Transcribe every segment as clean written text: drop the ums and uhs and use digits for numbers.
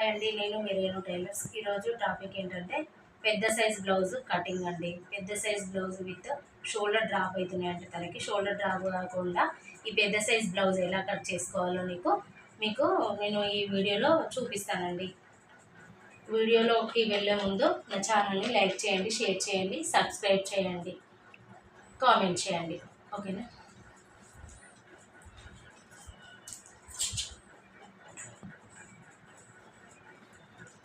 అండి నేను మెరీను టైలర్స్. ఈరోజు టాపిక్ ఏంటంటే పెద్ద సైజ్ బ్లౌజ్ కటింగ్ అండి. పెద్ద size blouse with shoulder drop అవుతున్నాయి అంటే తనకి షోల్డర్ డ్రాప్ కాకుండా ఈ పెద్ద సైజ్ బ్లౌజ్ ఎలా కట్ చేసుకోవాలో మీకు నేను ఈ వీడియోలో చూపిస్తానండి. వీడియోలోకి వెళ్ళే ముందు నా ఛానల్ని లైక్ చేయండి, షేర్ చేయండి, సబ్స్క్రైబ్ చేయండి, కామెంట్ చేయండి. ఓకేనా?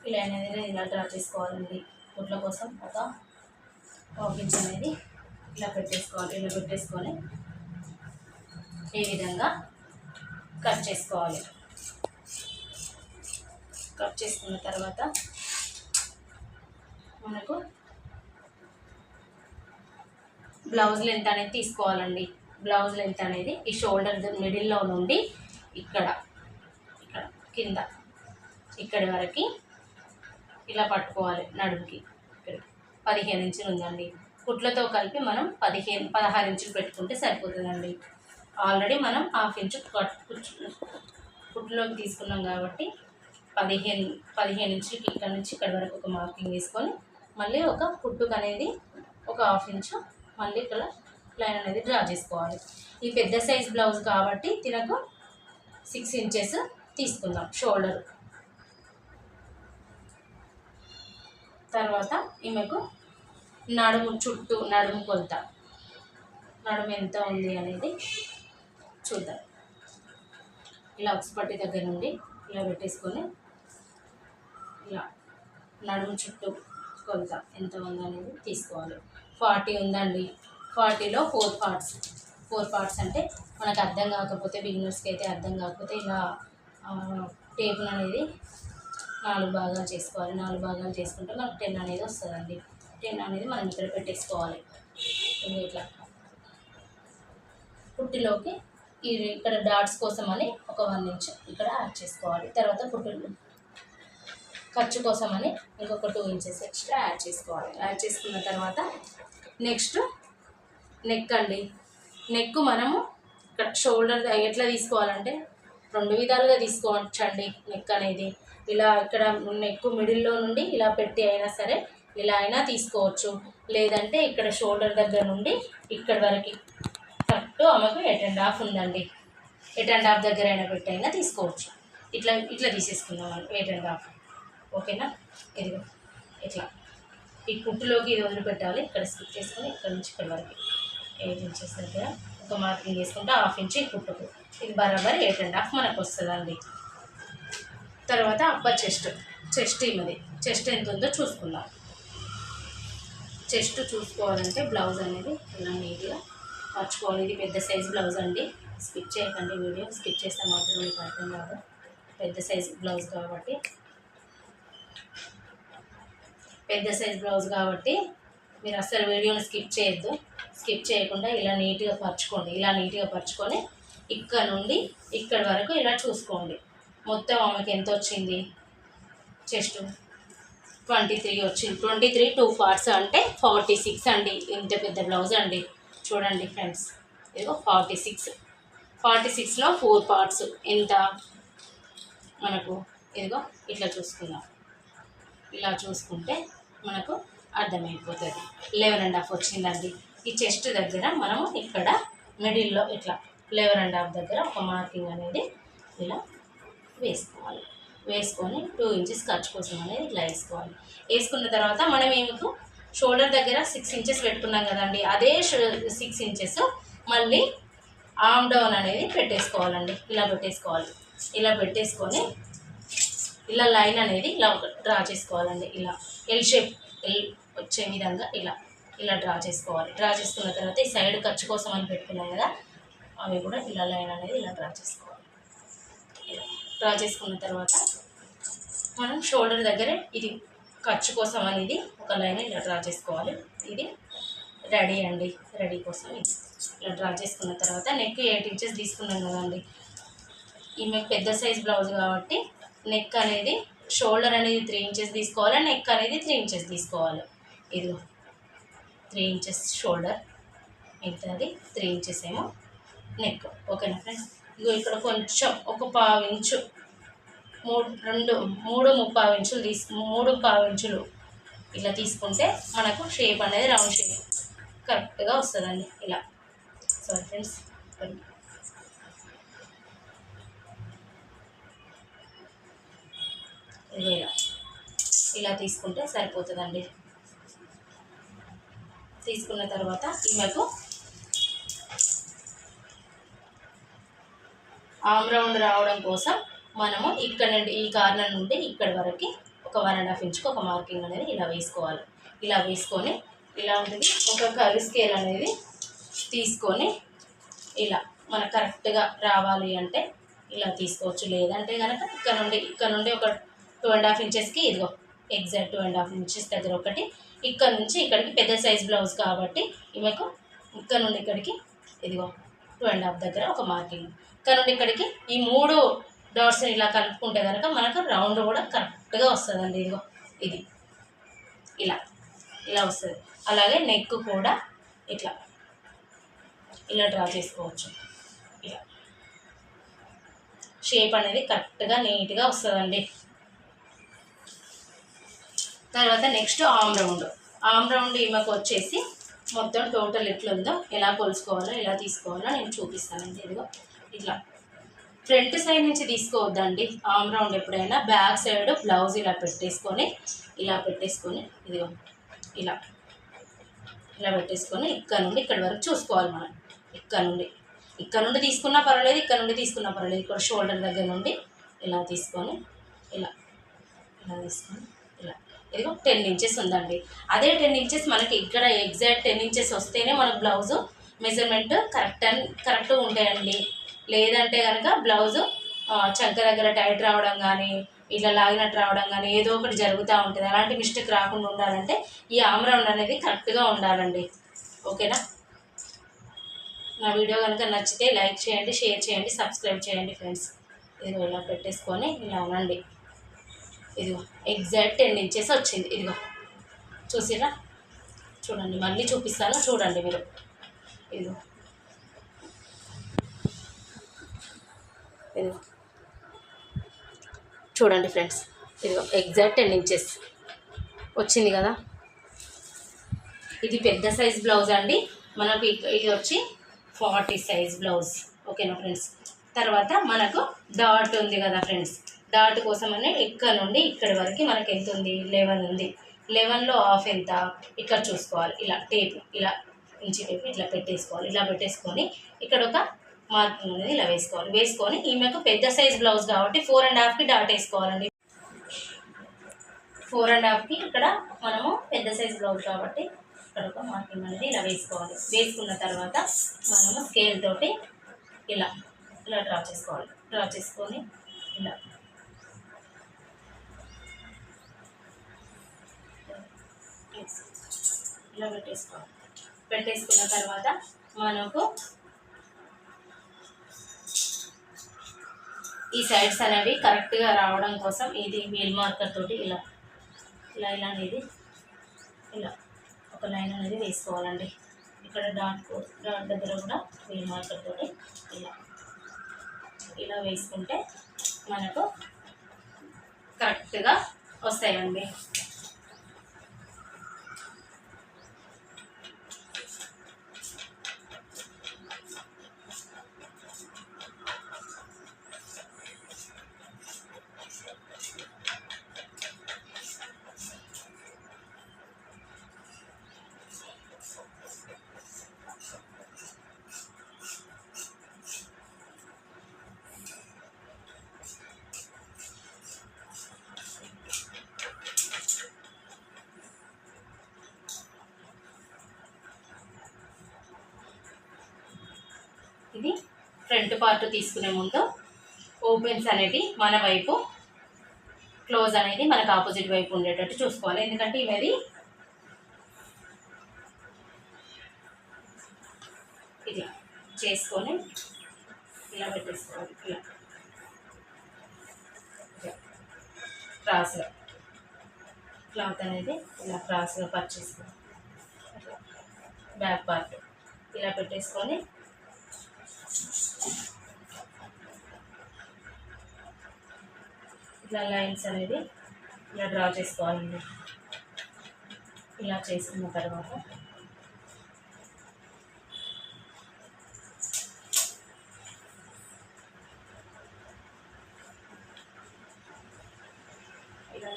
ఇలా అనేది ఇలా డ్రా చేసుకోవాలండి. కుట్ల కోసం ఒక ఇంచ్ అనేది ఇలా పెట్టేసుకోవాలి. ఇలా పెట్టేసుకొని ఈ విధంగా కట్ చేసుకోవాలి. కట్ చేసుకున్న తర్వాత మనకు బ్లౌజ్ లెంత్ అనేది తీసుకోవాలండి. బ్లౌజ్ లెంత్ అనేది ఈ షోల్డర్ మిడిల్లో నుండి ఇక్కడ కింద ఇక్కడి వరకు ఇలా పట్టుకోవాలి. నడుముకి ఇక్కడ 15 ఇంచులు ఉందండి. కుట్లతో కలిపి మనం 16 ఇంచులు పెట్టుకుంటే సరిపోతుందండి. ఆల్రెడీ మనం హాఫ్ ఇంచు కుట్లోకి తీసుకున్నాం కాబట్టి 15 ఇంచులకి ఇక్కడ నుంచి ఇక్కడ వరకు ఒక మార్కింగ్ వేసుకొని మళ్ళీ ఒక కుట్టుకు అనేది ఒక హాఫ్ ఇంచు మళ్ళీ ఇక్కడ లైన్ అనేది డ్రా చేసుకోవాలి. ఈ పెద్ద సైజ్ బ్లౌజ్ కాబట్టి తినకు 6 ఇంచెస్ తీసుకుందాం షోల్డర్. తర్వాత ఈమెకు నడుము చుట్టూ నడుము కొలత, నడుము ఎంత ఉంది అనేది చూద్దాం. ఇలా ఉక్సుపట్టి దగ్గర నుండి ఇలా పెట్టేసుకొని ఇలా నడుము చుట్టూ కొలత ఎంత ఉంది అనేది తీసుకోవాలి. 40 ఉందండి. 40లో 4 పార్ట్స్ అంటే మనకు అర్థం కాకపోతే, బిగినర్స్కి అయితే అర్థం కాకపోతే ఇలా టేపును అనేది 4 భాగాలు చేసుకోవాలి. 4 భాగాలు చేసుకుంటే మనకు 10 అనేది వస్తుందండి. 10 అనేది మనం ఇక్కడ పెట్టేసుకోవాలి. ఇట్లా కుట్టిలోకి ఇక్కడ డాట్స్ కోసం అని ఒక 1 ఇంచ్ ఇక్కడ యాడ్ చేసుకోవాలి. తర్వాత కుట్టు ఖర్చు కోసం అని ఇంకొక 2 ఇంచెస్ ఎక్స్ట్రా యాడ్ చేసుకోవాలి. యాడ్ చేసుకున్న తర్వాత నెక్స్ట్ నెక్ అండి. నెక్ మనము ఇక్కడ షోల్డర్ ఎట్లా తీసుకోవాలంటే 2 విధాలుగా తీసుకోవచ్చండి. నెక్ అనేది ఇలా ఇక్కడ నెక్ మిడిల్లో నుండి ఇలా పెట్టి అయినా సరే ఇలా అయినా తీసుకోవచ్చు. లేదంటే ఇక్కడ షోల్డర్ దగ్గర నుండి ఇక్కడ వరకు కరెక్ట్ ఆమెకు 8.5 ఉందండి. 8.5 దగ్గర అయినా పెట్టి అయినా తీసుకోవచ్చు. ఇట్లా తీసేసుకుందాం మనం 8.5. ఓకేనా? ఇదిగో ఇట్లా ఈ కుట్టులోకి ఇది వదిలిపెట్టాలి. ఇక్కడ స్కిప్ చేసుకొని ఇక్కడ నుంచి ఇక్కడ వరకు 8 ఇంచెస్ దగ్గర ఒక మార్కింగ్ చేసుకుంటే హాఫ్ ఇంచ్ ఈ కుట్టుకు. ఇది బరాబర్ 8.5 మనకు వస్తుందండి. తర్వాత అప్పర్ చెస్ట్ ఈమెది చెస్ట్ ఎంత ఉందో చూసుకుందాం. చెస్ట్ చూసుకోవాలంటే బ్లౌజ్ అనేది ఇలా నీట్గా పరచుకోవాలి. ఇది పెద్ద సైజ్ బ్లౌజ్ అండి. స్కిప్ చేయకండి, వీడియో స్కిప్ చేస్తే మాత్రం మీకు అర్థం కాదు. పెద్ద సైజ్ బ్లౌజ్ కాబట్టి మీరు అస్సలు వీడియోని స్కిప్ చేయొద్దు. స్కిప్ చేయకుండా ఇలా నీట్గా పరచుకొని ఇక్కడ నుండి ఇక్కడి వరకు ఇలా చూసుకోండి. మొత్తం ఆమెకి ఎంత వచ్చింది? చెస్ట్ 23 వచ్చింది. 23 2 పార్ట్స్ అంటే 46 అండి. ఇంత పెద్ద బ్లౌజ్ అండి. చూడండి ఫ్రెండ్స్, ఇదిగో 46లో 4 పార్ట్స్ ఎంత మనకు, ఇదిగో ఇట్లా చూసుకుందాం. ఇలా చూసుకుంటే మనకు అర్థమైపోతుంది. 11.5 వచ్చిందండి. ఈ చెస్ట్ దగ్గర మనము ఇక్కడ మిడిల్లో ఇట్లా 11.5 దగ్గర ఒక మార్కింగ్ అనేది ఇలా వేసుకొని 2 ఇంచెస్ ఖర్చు కోసం అనేది ఇట్లా వేసుకోవాలి. వేసుకున్న తర్వాత మనం ఏమికు షోల్డర్ దగ్గర 6 ఇంచెస్ పెట్టుకున్నాం కదండి. అదే 6 ఇంచెస్ మళ్ళీ ఆర్మ్ డౌన్ అనేది పెట్టేసుకోవాలండి. ఇలా పెట్టేసుకొని ఇలా లైన్ అనేది ఇలా డ్రా చేసుకోవాలండి. ఇలా ఎల్ వచ్చే విధంగా ఇలా డ్రా చేసుకోవాలి. డ్రా చేసుకున్న తర్వాత ఈ సైడ్ ఖర్చు కోసం అని పెట్టుకున్నాం కదా, అవి కూడా ఇలా లైన్ అనేది ఇలా డ్రా చేసుకోవాలి. ఇలా డ్రా చేసుకున్న తర్వాత మనం షోల్డర్ దగ్గర ఇది ఖర్చు కోసం అనేది ఒక లైన్ ఇలా డ్రా చేసుకోవాలి. ఇది రెడీ కోసం ఇలా డ్రా చేసుకున్న తర్వాత నెక్ 8 ఇంచెస్ తీసుకున్నాం కదండి. ఈమె పెద్ద సైజ్ బ్లౌజ్ కాబట్టి నెక్ అనేది షోల్డర్ అనేది 3 ఇంచెస్ తీసుకోవాలి, నెక్ అనేది 3 ఇంచెస్ తీసుకోవాలి. ఇది 3 ఇంచెస్ షోల్డర్, మిగతాది 3 ఇంచెస్ ఏమో నెక్. ఓకేనా ఫ్రెండ్స్? ఇగో ఇక్కడ కొంచెం ఒక 1/2 ఇంచు మూడు ముప్పావు ఇంచులు మూడు పావు ఇంచులు ఇలా తీసుకుంటే మనకు షేప్ అనేది రౌండ్ షేప్ కరెక్ట్గా వస్తుందండి. ఇలా సారీ ఫ్రెండ్స్, ఇలా తీసుకుంటే సరిపోతుందండి. తీసుకున్న తర్వాత ఈమెకు ఆమ్ రౌండ్ రావడం కోసం మనము ఇక్కడ నుండి ఈ కార్నర్ నుండి ఇక్కడి వరకు ఒక 1.5 ఇంచుకి ఒక మార్కింగ్ అనేది ఇలా వేసుకోవాలి. ఇలా వేసుకొని ఇలా ఉంటుంది ఒక కర్వ్ స్కేల్ అనేది తీసుకొని ఇలా మనకు కరెక్ట్గా రావాలి అంటే ఇలా తీసుకోవచ్చు. లేదంటే కనుక ఇక్కడ నుండి ఒక 2.5 ఇంచెస్కి ఇదిగో ఎగ్జాక్ట్ 2.5 ఇంచెస్ దగ్గర ఒకటి, ఇక్కడ నుంచి ఇక్కడికి పెద్ద సైజ్ బ్లౌజ్ కాబట్టి ఈమెకు ఇక్కడ నుండి ఇక్కడికి ఇదిగో 2.5 దగ్గర ఒక మార్కింగ్, ఇక్కడ నుండి ఇక్కడికి ఈ 3 డాట్స్ని ఇలా కలుపుకుంటే కనుక మనకు రౌండ్ కూడా కరెక్ట్గా వస్తుందండి. ఇదిగో ఇది ఇలా వస్తుంది. అలాగే నెక్ కూడా ఇలా డ్రా చేసుకోవచ్చు. ఇలా షేప్ అనేది కరెక్ట్గా నీట్గా వస్తుందండి. తర్వాత నెక్స్ట్ ఆమ్ రౌండ్ ఈమెకు వచ్చేసి మొత్తం టోటల్ ఎట్లుందో ఎలా కొలుసుకోవాలో ఎలా తీసుకోవాలో నేను చూపిస్తానండి. ఇదిగో ఇట్లా ఫ్రంట్ సైడ్ నుంచి తీసుకోవద్దండి ఆమ్ రౌండ్. ఎప్పుడైనా బ్యాక్ సైడ్ బ్లౌజ్ ఇలా పెట్టేసుకొని ఇదిగో ఇలా పెట్టేసుకొని ఇక్కడ నుండి ఇక్కడి వరకు చూసుకోవాలి మనం. ఇక్కడ నుండి తీసుకున్నా పర్వాలేదు, ఇక్కడ నుండి తీసుకున్నా పర్వాలేదు. ఇక్కడ షోల్డర్ దగ్గర నుండి ఇలా తీసుకొని ఇలా తీసుకొని ఇదిగో 10 ఇంచెస్ ఉందండి. అదే 10 ఇంచెస్ మనకి ఇక్కడ ఎగ్జాక్ట్ 10 ఇంచెస్ వస్తేనే మనకు బ్లౌజు మెజర్మెంట్ కరెక్ట్గా ఉంటాయండి. లేదంటే కనుక బ్లౌజు చంక దగ్గర టైట్ రావడం కానీ ఇలా లాగినట్టు రావడం కానీ ఏదో ఒకటి జరుగుతూ ఉంటుంది. అలాంటి మిస్టేక్ రాకుండా ఉండాలంటే ఈ ఆమ్ రౌండ్ అనేది కరెక్ట్గా ఉండాలండి. ఓకేనా? నా వీడియో కనుక నచ్చితే లైక్ చేయండి, షేర్ చేయండి, సబ్స్క్రైబ్ చేయండి ఫ్రెండ్స్. ఇదిగో ఇలా పెట్టేసుకొని ఇలా అనండి. ఇదిగో ఎగ్జాక్ట్ 10 ఇంచెస్ వచ్చింది. ఇదిగో చూసిరా, చూడండి, మళ్ళీ చూపిస్తాను చూడండి మీరు. ఇదిగో చూడండి ఫ్రెండ్స్, ఇదిగో ఎగ్జాక్ట్ 10 ఇంచెస్ వచ్చింది కదా. ఇది పెద్ద సైజ్ బ్లౌజ్ అండి. మనకు ఇది వచ్చి 40 సైజ్ బ్లౌజ్. ఓకేనా ఫ్రెండ్స్? తర్వాత మనకు డాట్ ఉంది కదా ఫ్రెండ్స్, డాట్ కోసమని ఇక్కడ నుండి ఇక్కడి వరకు మనకి ఎంత ఉంది? 11 ఉంది. 11లో హాఫ్ ఎంత ఇక్కడ చూసుకోవాలి. ఇలా టేప్ ఇలా ఇంచి టేప్ ఇట్లా పెట్టేసుకోవాలి. ఇలా పెట్టేసుకొని ఇక్కడ ఒక మార్కింగ్ అనేది ఇలా వేసుకొని ఈమెకు పెద్ద సైజ్ బ్లౌజ్ కాబట్టి 4.5కి డాట్ వేసుకోవాలండి. 4.5కి ఇక్కడ మనము పెద్ద సైజ్ బ్లౌజ్ కాబట్టి ఇక్కడ ఒక మార్కింగ్ అనేది ఇలా వేసుకోవాలి. వేసుకున్న తర్వాత మనము స్కేల్ తోటి ఇలా డ్రా చేసుకోవాలి. డ్రా చేసుకొని ఇలా పెట్టేసుకోవాలి. పెట్టేసుకున్న తర్వాత మనకు ఈ సైడ్స్ అనేవి కరెక్ట్గా రావడం కోసం ఇది వీల్ మార్కర్ తోటి ఇలా లైన్ అనేది ఇలా ఒక లైన్ అనేది వేసుకోవాలండి. ఇక్కడ డాట్ దగ్గర కూడా వీల్ మార్కర్ తోటి ఇలా వేసుకుంటే మనకు కరెక్ట్గా వస్తాయండి. ఇది ఫ్రంట్ పార్ట్ తీసుకునే ముందు ఓపెన్స్ అనేది మన వైపు, క్లోజ్ అనేది మనకు ఆపోజిట్ వైపు ఉండేటట్టు చూసుకోవాలి. ఎందుకంటే ఇవి ఇది చేసుకొని ఇలా పెట్టేసుకోవాలి. ఇలా క్రాస్గా క్లాత్ అనేది ఇలా క్రాస్గా కట్ చేసుకోవాలి. బ్యాక్ పార్ట్ ఇలా పెట్టేసుకొని ఇట్లా లైన్స్ అనేది ఇలా డ్రా చేసుకోవాలండి. ఇలా చేసుకున్న తర్వాత ఇలా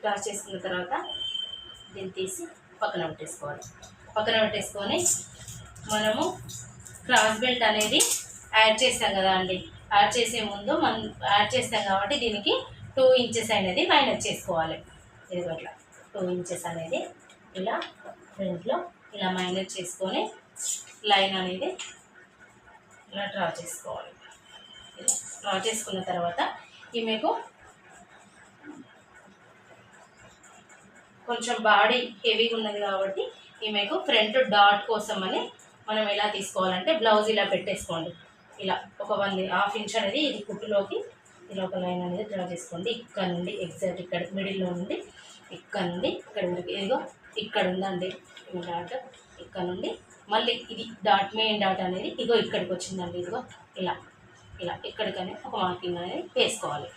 డ్రా చేసుకున్న తర్వాత దీన్ని తీసి పక్కన పెట్టేసుకోవాలి. పక్కన పెట్టేసుకొని మనము క్రాస్ బెల్ట్ అనేది యాడ్ చేస్తాం కదా అండి. యాడ్ చేసే ముందు మనం యాడ్ చేస్తాం కాబట్టి దీనికి 2 ఇంచెస్ అనేది మైనస్ చేసుకోవాలి. ఇది అట్లా 2 ఇంచెస్ అనేది ఇలా ఫ్రంట్లో ఇలా మైనస్ చేసుకొని లైన్ అనేది ఇలా డ్రా చేసుకోవాలి. ఇలా డ్రా చేసుకున్న తర్వాత ఈమెకు కొంచెం బాడీ హెవీగా ఉన్నది కాబట్టి ఈమెకు ఫ్రంట్ డాట్ కోసం అని మనం ఎలా తీసుకోవాలంటే బ్లౌజ్ ఇలా పెట్టేసుకోండి. ఇలా ఒక 1.5 ఇంచ్ అనేది ఇది కుట్టులోకి ఇలా ఒక లైన్ అనేది డ్రా చేసుకోండి. ఇక్కడ నుండి ఎగ్జాక్ట్ ఇక్కడ మిడిల్లో నుండి ఇక్కడ నుండి ఇక్కడ వరకు ఏదో ఇక్కడ ఉందండి డాట్. ఇక్కడ నుండి మళ్ళీ ఇది డాట్ మెయిన్ డాట్ అనేది ఇగో ఇక్కడికి వచ్చిందండి. ఇదిగో ఇలా ఇలా ఇక్కడికనే ఒక మార్కింగ్ అనేది వేసుకోవాలి.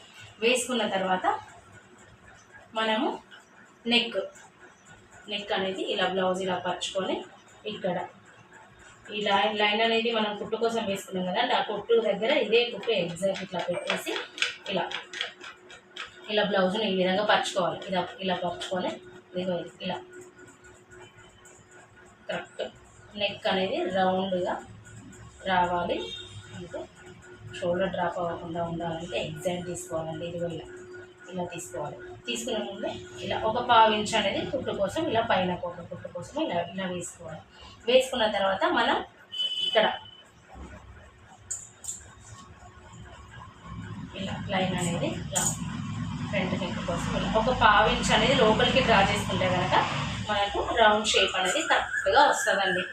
వేసుకున్న తర్వాత మనము నెక్ అనేది ఇలా బ్లౌజ్ ఇలా పరుచుకొని ఇక్కడ ఈ లైన్ అనేది మనం కుట్టు కోసం వేసుకున్నాం కదా, ఆ కుట్టు దగ్గర ఇదే కుట్టు ఎగ్జాక్ట్ ఇట్లా పెట్టేసి ఇలా బ్లౌజ్ని ఈ విధంగా పరుచుకోవాలి. ఇలా పరుచుకొని ఇలా కరెక్ట్ నెక్ అనేది రౌండ్గా రావాలి. అంటే షోల్డర్ డ్రాప్ అవ్వకుండా ఉండాలంటే ఎగ్జాక్ట్ తీసుకోవాలండి. ఇదిగో ఇలా తీసుకోవాలి. తీసుకునే ముందు ఇలా ఒక 1/2 ఇంచ్ అనేది కుట్టు కోసం ఇలా పైన ఒక కుట్టు కోసం ఇలా వేసుకోవాలి. వేసుకున్న తర్వాత మనం ఇక్కడ ఇలా లైన్ అనేది ఇలా ఫ్రంట్ నెక్ కోసం ఇలా ఒక 1/2 ఇంచ్ అనేది లోపలికి డ్రా చేసుకుంటే కనుక మనకు రౌండ్ షేప్ అనేది కరెక్ట్గా వస్తుందండి.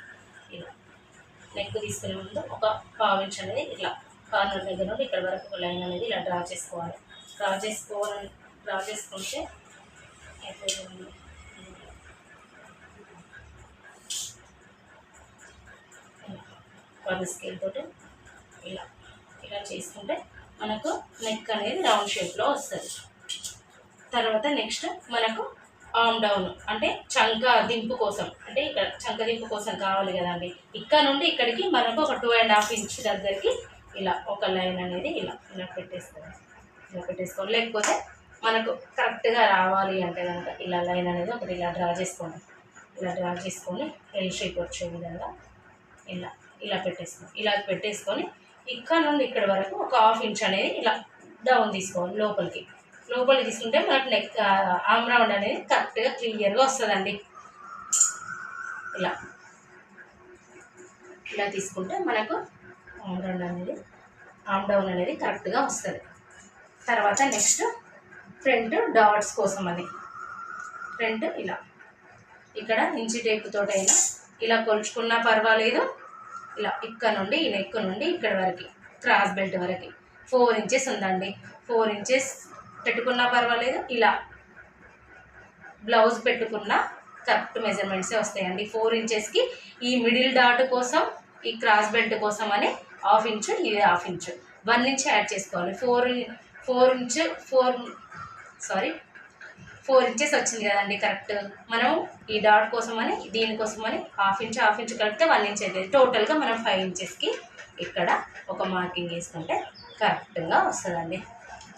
ఇలా నెక్ తీసుకునే ముందు ఒక 1/2 ఇంచ్ అనేది ఇట్లా కార్నర్ దగ్గర నుండి ఇక్కడ వరకు ఒక లైన్ అనేది ఇలా డ్రా చేసుకోవాలి. డ్రా చేసుకుంటే అయిపోయింది. వన్ స్కేల్ తోటి ఇలా చేసుకుంటే మనకు నెక్ అనేది రౌండ్ షేప్లో వస్తుంది. తర్వాత నెక్స్ట్ మనకు ఆర్మ్ డౌన్ అంటే చంక దింపు కోసం, అంటే ఇక్కడ చంక దింపు కోసం కావాలి కదండి. ఇక్కడ నుండి ఇక్కడికి మనకు ఒక 2.5 ఇంచ్ దగ్గరికి ఇలా ఒక లైన్ అనేది ఇలా పెట్టేసుకోవాలి. లేకపోతే మనకు కరెక్ట్గా రావాలి అంటే కనుక ఇలా లైన్ అనేది ఒకటి ఇలా డ్రా చేసుకోండి. ఇలా డ్రా చేసుకొని ఎల్ షేప్ వచ్చే విధంగా ఇలా పెట్టేసుకొని ఇక్కడ నుండి ఇక్కడ వరకు ఒక 1/2 ఇంచ్ అనేది ఇలా డౌన్ తీసుకోవాలి. లోపలికి తీసుకుంటే మనకు నెక్ ఆర్మ్ రౌండ్ అనేది కరెక్ట్గా క్లియర్గా వస్తుందండి. ఇలా తీసుకుంటే మనకు ఆర్మ్ డౌన్ అనేది కరెక్ట్గా వస్తుంది. తర్వాత నెక్స్ట్ ఫ్రంట్ డాట్స్ కోసం అది ఫ్రంట్ ఇలా ఇక్కడ ఇంచి టేప్ తోటైనా ఇలా కొలుచుకున్నా పర్వాలేదు. ఇలా ఇక్కడ నుండి ఈ నెక్ నుండి ఇక్కడ వరకు క్రాస్ బెల్ట్ వరకు 4 ఇంచెస్ ఉందండి. 4 ఇంచెస్ పెట్టుకున్నా పర్వాలేదు. ఇలా బ్లౌజ్ పెట్టుకున్న కరెక్ట్ మెజర్మెంట్సే వస్తాయండి. 4 ఇంచెస్కి ఈ మిడిల్ డాట్ కోసం ఈ క్రాస్ బెల్ట్ కోసం అని 1/2 ఇంచ్ ఇది 1/2 ఇంచ్ 1 ఇంచ్ యాడ్ చేసుకోవాలి. 4 ఇంచెస్ వచ్చింది కదండి కరెక్ట్. మనం ఈ డాట్ కోసం అని దీనికోసం అని 1/2 ఇంచ్ కలిపితే 1 ఇంచ్ అవుతుంది. టోటల్గా మనం 5 ఇంచెస్కి ఇక్కడ ఒక మార్కింగ్ వేసుకుంటే కరెక్ట్గా వస్తుందండి.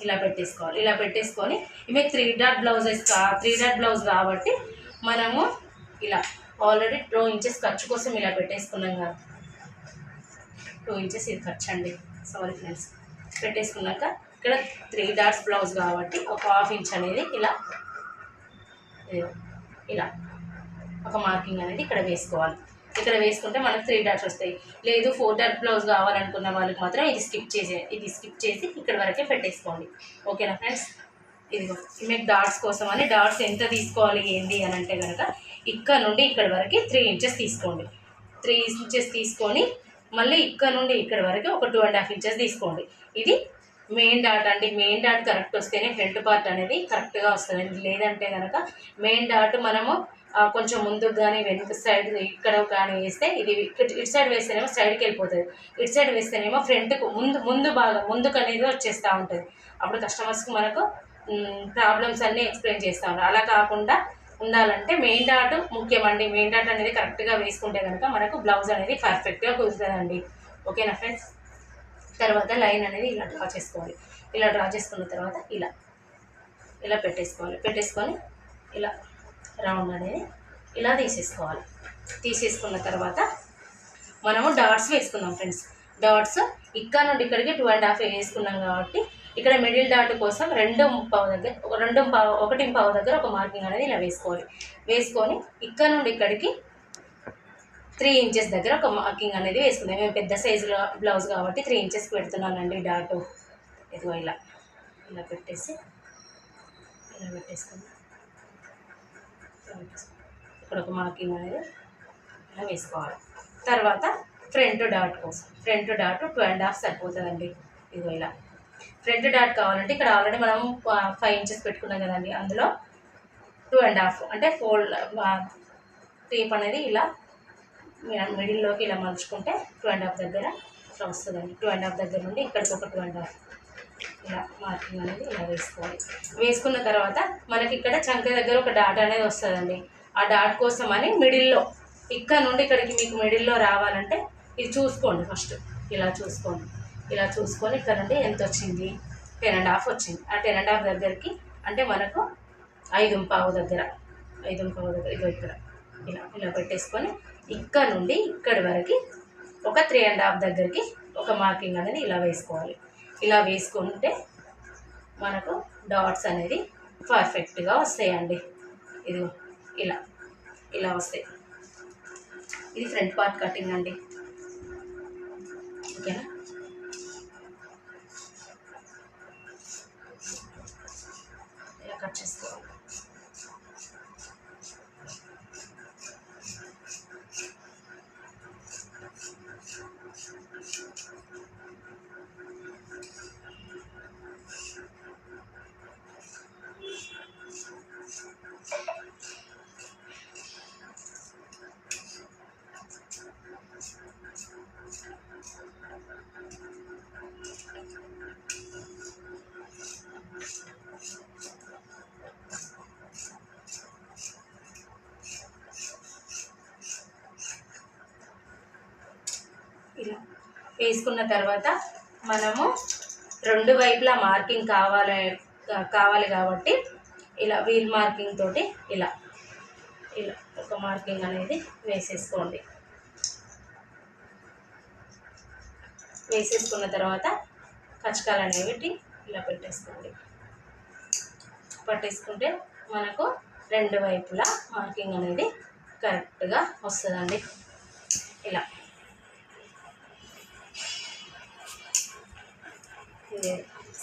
ఇలా పెట్టేసుకొని ఇవి 3 డాట్ బ్లౌజ్ కాబట్టి మనము ఇలా ఆల్రెడీ 2 ఇంచెస్ ఖర్చు కోసం ఇలా పెట్టేసుకున్నాం కదా. 2 ఇంచెస్ ఇది ఖర్చు అండి, సారీ ఫ్రెండ్స్. పెట్టేసుకున్నాక ఇక్కడ 3 డాట్స్ బ్లౌజ్ కాబట్టి ఒక 1/2 ఇంచ్ అనేది ఇలా ఒక మార్కింగ్ అనేది ఇక్కడ వేసుకోవాలి. ఇక్కడ వేసుకుంటే మనకు 3 డాట్స్ వస్తాయి. లేదు 4 డాట్ బ్లౌజ్ కావాలనుకున్న వాళ్ళకి మాత్రం ఇది స్కిప్ చేసి ఇక్కడ వరకే పెట్టేసుకోండి. ఓకేనా ఫ్రెండ్స్? ఇదిగో మీకు డాట్స్ కోసం అని డాట్స్ ఎంత తీసుకోవాలి ఏంటి అని అంటే కనుక ఇక్కడ నుండి ఇక్కడ వరకు 3 ఇంచెస్ తీసుకోండి. 3 ఇంచెస్ తీసుకొని మళ్ళీ ఇక్కడ నుండి ఇక్కడ వరకు ఒక 2.5 ఇంచెస్ తీసుకోండి. ఇది మెయిన్ డాట్ అండి. మెయిన్ డాట్ కరెక్ట్ వస్తేనే ఫ్రంట్ పార్ట్ అనేది కరెక్ట్గా వస్తుంది. లేదంటే కనుక మెయిన్ డాట్ మనము కొంచెం ముందుకు కానీ వెనుక సైడ్ ఇక్కడ కానీ వేస్తే ఇది ఇటు సైడ్ వేస్తేనేమో సైడ్కి వెళ్ళిపోతుంది, ఇటు సైడ్ వేస్తేనేమో ఫ్రంట్కు ముందు బాగా ముందుకు అనేది వచ్చేస్తూ ఉంటుంది. అప్పుడు కస్టమర్స్కి మనకు ప్రాబ్లమ్స్ అన్నీ ఎక్స్ప్లెయిన్ చేస్తూ ఉంటాం. అలా కాకుండా ఉండాలంటే మెయిన్ డాట్ ముఖ్యమండి. మెయిన్ డాట్ అనేది కరెక్ట్గా వేసుకుంటే కనుక మనకు బ్లౌజ్ అనేది పర్ఫెక్ట్గా కుదురుతుందండి. ఓకేనా ఫ్రెండ్స్? తర్వాత లైన్ అనేది ఇలా డ్రా చేసుకోవాలి. ఇలా డ్రా చేసుకున్న తర్వాత ఇలా పెట్టేసుకొని ఇలా రౌండ్ అనేది ఇలా తీసేసుకోవాలి. తీసేసుకున్న తర్వాత మనము డాట్స్ వేసుకుందాం ఫ్రెండ్స్. డాట్స్ ఇక్కడ నుండి ఇక్కడికి 2.5 వేసుకున్నాం కాబట్టి ఇక్కడ మిడిల్ డాట్ కోసం 2.5 దగ్గర 1.5 దగ్గర ఒక మార్కింగ్ అనేది ఇలా వేసుకోవాలి. వేసుకొని ఇక్కడ నుండి ఇక్కడికి 3 ఇంచెస్ దగ్గర ఒక మార్కింగ్ అనేది వేసుకుందాం. మేము పెద్ద సైజులో బ్లౌజ్ కాబట్టి 3 ఇంచెస్కి పెడుతున్నానండి డాట్. ఇదిగో ఇలా పెట్టేసుకుందాం. ఇక్కడ ఒక మార్కింగ్ అనేది ఇలా వేసుకోవాలి. తర్వాత ఫ్రంట్ డాట్ కోసం ఫ్రంట్ డాట్ 2.5 సరిపోతుందండి. ఇదిగో ఇలా ఫ్రంట్ డాట్ కావాలంటే ఇక్కడ ఆల్రెడీ మనం 5 ఇంచెస్ పెట్టుకున్నాం కదండి, అందులో 2.5 అంటే ఫోల్డ్ టేప్ అనేది ఇలా మిడిల్లోకి ఇలా మలుచుకుంటే 2.5 దగ్గర ఇట్లా వస్తుందండి. 2.5 దగ్గర నుండి ఇక్కడికి ఒక 2.5 ఇలా మార్కింగ్ అనేది ఇలా వేసుకోవాలి. వేసుకున్న తర్వాత మనకి ఇక్కడ చంక దగ్గర ఒక డాట్ అనేది వస్తుందండి. ఆ డాట్ కోసం అని మిడిల్లో ఇక్కడ నుండి ఇక్కడికి మీకు మిడిల్లో రావాలంటే ఇది చూసుకోండి. ఫస్ట్ ఇలా చూసుకొని ఇక్కడ నుండి ఎంత వచ్చింది, 10.5 వచ్చింది. ఆ 10.5 దగ్గరికి అంటే మనకు 5.5 దగ్గర ఇదో ఇక్కడ ఇలా పెట్టేసుకొని ఇక్కడ నుండి ఇక్కడి వరకు ఒక 3.5 దగ్గరికి ఒక మార్కింగ్ అనేది ఇలా వేసుకోవాలి. ఇలా వేసుకుంటే మనకు డాట్స్ అనేది పర్ఫెక్ట్గా వస్తాయండి. ఇదిగో ఇలా వస్తాయి. ఇది ఫ్రంట్ పార్ట్ కటింగ్ అండి. ఓకేనా? ఇలా కట్ చేసుకోవాలి. ఇలా వేసుకున్న తర్వాత మనము 2 వైపులా మార్కింగ్ కావాలి కాబట్టి ఇలా వీల్ మార్కింగ్ తోటి ఇలా ఒక మార్కింగ్ అనేది వేసేసుకోండి. వేసేసుకున్న తర్వాత కచకాలు అనేవి ఇలా పట్టేసుకుంటే మనకు 2 వైపులా మార్కింగ్ అనేది కరెక్ట్గా వస్తుందండి. ఇలా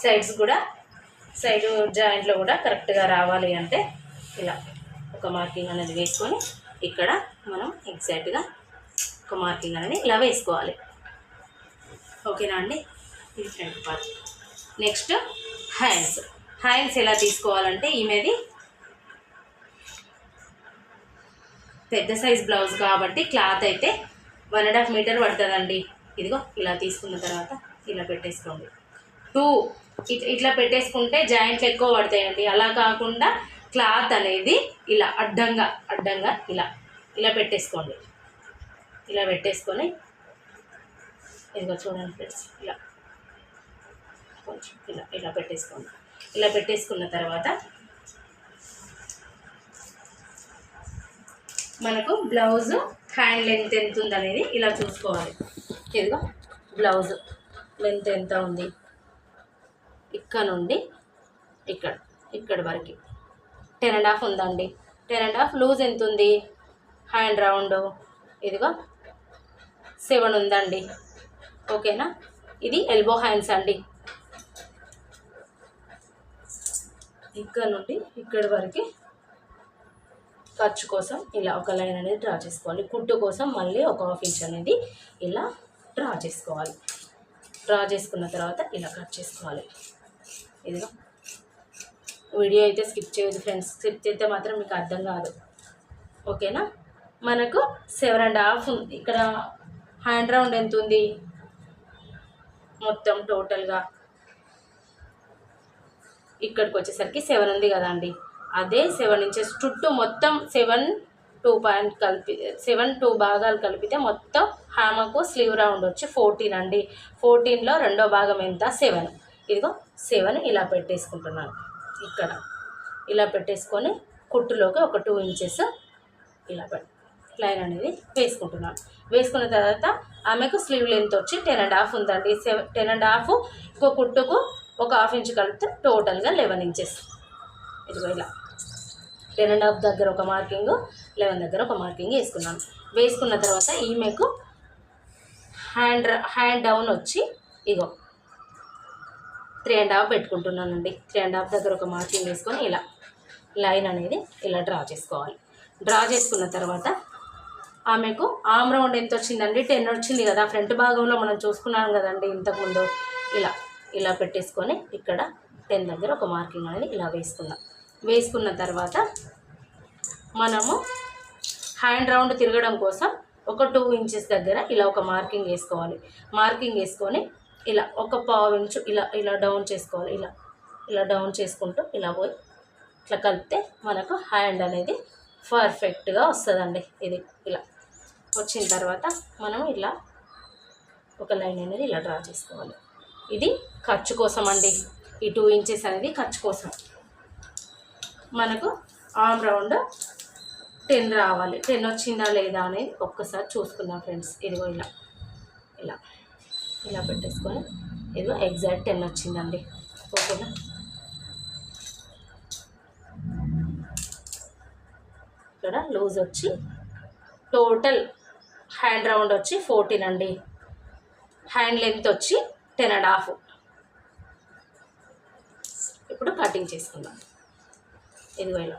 సైడ్ జాయింట్లో కూడా కరెక్ట్గా రావాలి అంటే ఇలా ఒక మార్కింగ్ అనేది వేసుకొని ఇక్కడ మనం ఎగ్జాక్ట్గా ఒక మార్కింగ్ అనేది ఇలా వేసుకోవాలి. ఓకేనా అండి? ఇది ఫ్రంట్ పార్ట్. నెక్స్ట్ హ్యాండ్స్ ఎలా తీసుకోవాలంటే ఈమెది పెద్ద సైజ్ బ్లౌజ్ కాబట్టి క్లాత్ అయితే 1.5 మీటర్ పడుతుందండి. ఇదిగో ఇలా తీసుకున్న తర్వాత ఇలా పెట్టేసుకోండి. 2 ఇట్లా పెట్టేసుకుంటే జాయింట్లు ఎక్కువ పడతాయండి. అలా కాకుండా క్లాత్ అనేది ఇలా అడ్డంగా ఇలా పెట్టేసుకోండి. ఇలా పెట్టేసుకొని ఇదిగో చూడండి ఫ్రెండ్స్, ఇలా కొంచెం ఇలా పెట్టేసుకోండి. ఇలా పెట్టేసుకున్న తర్వాత మనకు బ్లౌజ్ హ్యాండ్ లెంత్ ఎంత ఉందనేది ఇలా చూసుకోవాలి. ఇదిగో బ్లౌజ్ లెంత్ ఎంత ఉంది, ఇక్కడ నుండి ఇక్కడ వరకు 10.5 ఉందండి. 10.5 లూజ్ ఎంత ఉంది, హ్యాండ్ రౌండ్ ఇదిగో 7 ఉందండి. ఓకేనా? ఇది ఎల్బో హ్యాండ్స్ అండి. ఇక్కడ నుండి ఇక్కడి వరకు ఖర్చు కోసం ఇలా ఒక లైన్ అనేది డ్రా చేసుకోవాలి. కుట్టు కోసం మళ్ళీ ఒక 1/2 ఇంచ్ అనేది ఇలా డ్రా చేసుకోవాలి. డ్రా చేసుకున్న తర్వాత ఇలా కట్ చేసుకోవాలి. ఇదిగో వీడియో అయితే స్కిప్ చేయదు ఫ్రెండ్స్. స్కిప్ చేస్తే మాత్రం మీకు అర్థం కాదు. ఓకేనా. మనకు 7.5 ఉంది. ఇక్కడ హ్యాండ్ రౌండ్ ఎంత ఉంది మొత్తం టోటల్గా ఇక్కడికి వచ్చేసరికి 7 ఉంది కదండి. అదే 7 ఇంచెస్ చుట్టూ మొత్తం 2 భాగాలు కలిపితే మొత్తం హామకు స్లీవ్ రౌండ్ వచ్చి 14 అండి. 14లో రెండో భాగం ఎంత 7. ఇదిగో 7 ఇలా పెట్టేసుకుంటున్నాను. ఇక్కడ ఇలా పెట్టేసుకొని కుట్టులోకి ఒక 2 ఇంచెస్ ఇలా లైన్ అనేది వేసుకుంటున్నాను. వేసుకున్న తర్వాత ఆమెకు స్లీవ్ లెంత్ వచ్చి 10.5 ఉందండి. 10.5 ఇంకో కుట్టుకు ఒక 1/2 ఇంచ్ కలిపితే టోటల్గా 11 ఇంచెస్. ఇదిగో ఇలా 10.5 దగ్గర ఒక మార్కింగ్, 11 దగ్గర ఒక మార్కింగ్ వేసుకున్నాను. వేసుకున్న తర్వాత ఈమెకు హ్యాండ్ డౌన్ వచ్చి ఇగో 3.5 పెట్టుకుంటున్నానండి. 3.5 దగ్గర ఒక మార్కింగ్ వేసుకొని ఇలా లైన్ అనేది ఇలా డ్రా చేసుకోవాలి. డ్రా చేసుకున్న తర్వాత ఆమెకు ఆమ్ రౌండ్ ఎంత వచ్చిందండి 10 వచ్చింది కదా. ఫ్రంట్ భాగంలో మనం చూసుకున్నాం కదండి ఇంతకుముందు. ఇలా పెట్టేసుకొని ఇక్కడ 10 దగ్గర ఒక మార్కింగ్ అనేది ఇలా వేసుకుందాం. వేసుకున్న తర్వాత మనము హ్యాండ్ రౌండ్ తిరగడం కోసం ఒక 2 ఇంచెస్ దగ్గర ఇలా ఒక మార్కింగ్ వేసుకోవాలి. మార్కింగ్ వేసుకొని ఇలా ఒక 1/2 ఇంచు ఇలా డౌన్ చేసుకోవాలి. ఇలా డౌన్ చేసుకుంటూ ఇలా పోయి ఇట్లా కలిపితే మనకు హ్యాండ్ అనేది పర్ఫెక్ట్గా వస్తుందండి. ఇది ఇలా వచ్చిన తర్వాత మనం ఇలా ఒక లైన్ అనేది ఇలా డ్రా చేసుకోవాలి. ఇది ఖర్చు కోసం అండి. ఈ 2 ఇంచెస్ అనేది ఖర్చు కోసం. మనకు ఆమ్ రౌండ్ 10 రావాలి. 10 వచ్చిందా లేదా అనేది ఒక్కసారి చూసుకుందాం ఫ్రెండ్స్. ఇదిగో ఇలా పెట్టేసుకొని ఇదిగో ఎగ్జాక్ట్ 10 వచ్చిందండి. ఓకేనా. ఇక్కడ లూజ్ వచ్చి టోటల్ హ్యాండ్ రౌండ్ వచ్చి 14 అండి. హ్యాండ్ లెంత్ వచ్చి 10.5. ఇప్పుడు కటింగ్ చేసుకుందాం. ఇదిగో ఇలా